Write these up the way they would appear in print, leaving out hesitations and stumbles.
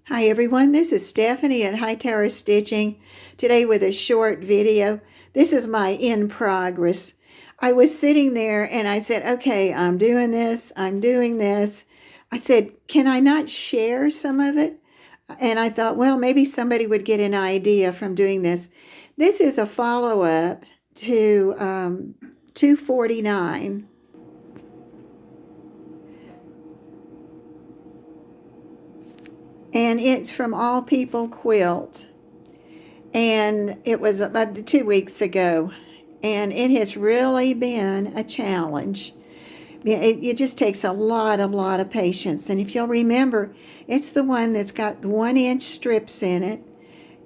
Hi everyone, this is Stephanie at Hightower Stitching, today with a short video. This is my in progress. I was sitting there and I said, okay, I'm doing this. I said, can I not share some of it? And I thought, well, maybe somebody would get an idea from doing this. This is a follow-up to 249. And it's from All People Quilt. And it was about 2 weeks ago. And it has really been a challenge. It just takes a lot of patience. And if you'll remember, it's the one that's got the 1-inch strips in it,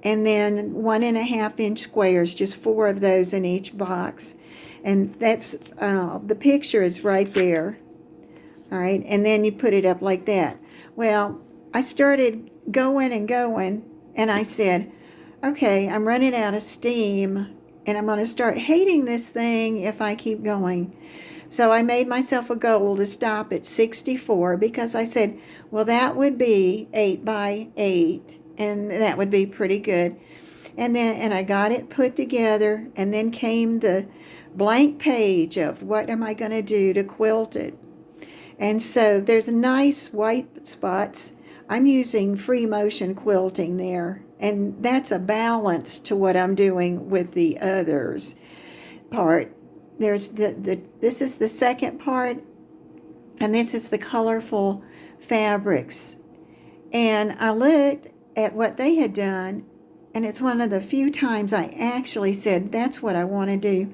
and then 1.5-inch squares, just 4 of those in each box. And that's the picture is right there. All right, and then you put it up like that. Well, I started going, and I said, okay, I'm running out of steam, and I'm going to start hating this thing if I keep going. So I made myself a goal to stop at 64, because I said, well, that would be 8 by 8, and that would be pretty good. And I got it put together, and then came the blank page of what am I going to do to quilt it. And so there's nice white spots. I'm using free motion quilting there, and that's a balance to what I'm doing with the others part. There's this is the second part, and this is the colorful fabrics. And I looked at what they had done, and it's one of the few times I actually said, that's what I want to do.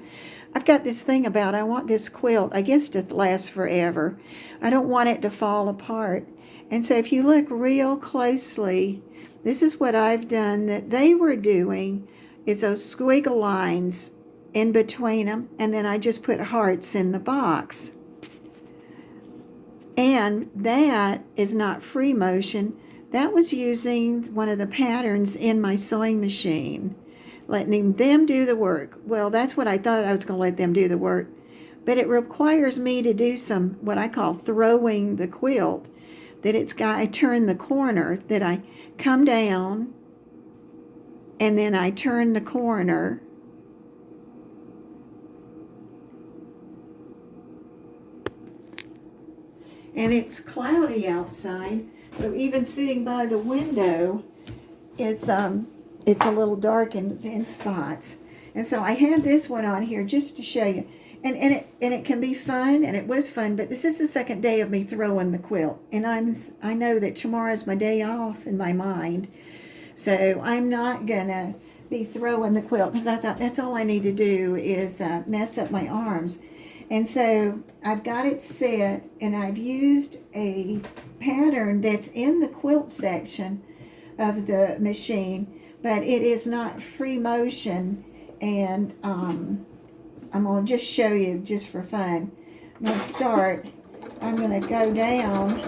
I've got this thing about I want this quilt, I guess, to last forever. I don't want it to fall apart. And so if you look real closely, this is what I've done that they were doing, is those squiggle lines in between them, and then I just put hearts in the box. And that is not free motion. That was using one of the patterns in my sewing machine, letting them do the work. Well, that's what I thought I was going to let them do the work. But it requires me to do some, what I call throwing the quilt, that I turn the corner, that I come down, and then I turn the corner, and it's cloudy outside, so even sitting by the window, it's a little dark in spots. And so I had this one on here just to show you. And it can be fun, and it was fun, but this is the second day of me throwing the quilt. And I know that tomorrow's my day off in my mind. So I'm not gonna be throwing the quilt, because I thought that's all I need to do is mess up my arms. And so I've got it set, and I've used a pattern that's in the quilt section of the machine, but it is not free motion. And I'm going to just show you just for fun. I'm going to start. I'm going to go down,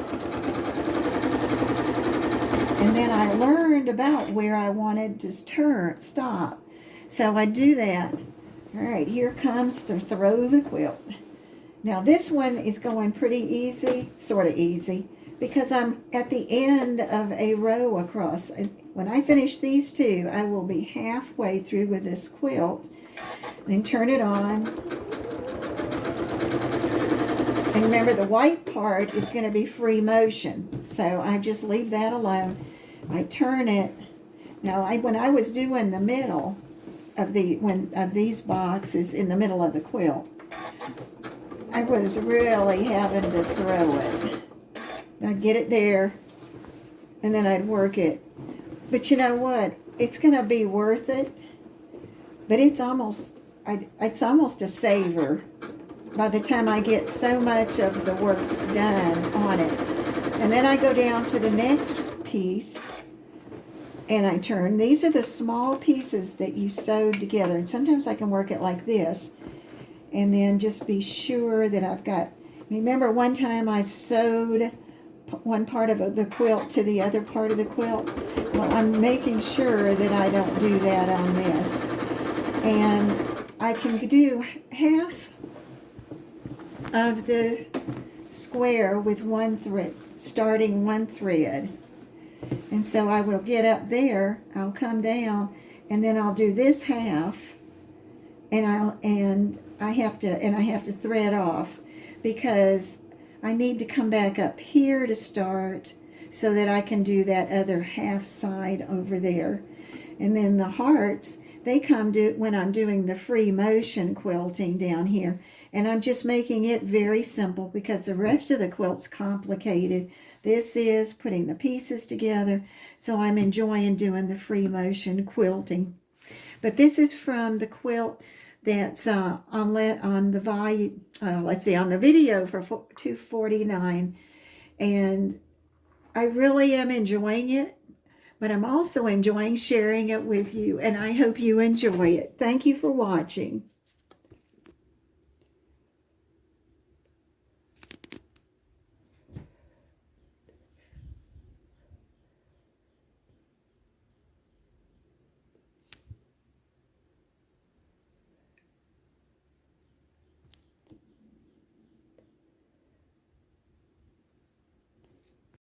and then I learned about where I wanted to stop. So I do that. All right, here comes the throw the quilt. Now this one is going pretty easy, sort of easy, because I'm at the end of a row across. When I finish these two, I will be halfway through with this quilt. Then turn it on. And remember, the white part is going to be free motion, so I just leave that alone. I turn it. Now, when I was doing the middle of these boxes in the middle of the quilt, I was really having to throw it. I'd get it there, and then I'd work it. But you know what? It's going to be worth it. But it's almost a saver by the time I get so much of the work done on it. And then I go down to the next piece, and I turn. These are the small pieces that you sewed together. And sometimes I can work it like this, and then just be sure that I've got. Remember one time I sewed one part of the quilt to the other part of the quilt? Well, I'm making sure that I don't do that on this. And I can do half of the square with one thread, starting one thread. And so I will get up there, I'll come down, and then I'll do this half, and I have to thread off, because I need to come back up here to start so that I can do that other half side over there. And then the hearts, they come to when I'm doing the free motion quilting down here. And I'm just making it very simple because the rest of the quilt's complicated. This is putting the pieces together. So I'm enjoying doing the free motion quilting. But this is from the quilt that's on the volume, let's see, on the video for $2.49. And I really am enjoying it. But I'm also enjoying sharing it with you, and I hope you enjoy it. Thank you for watching.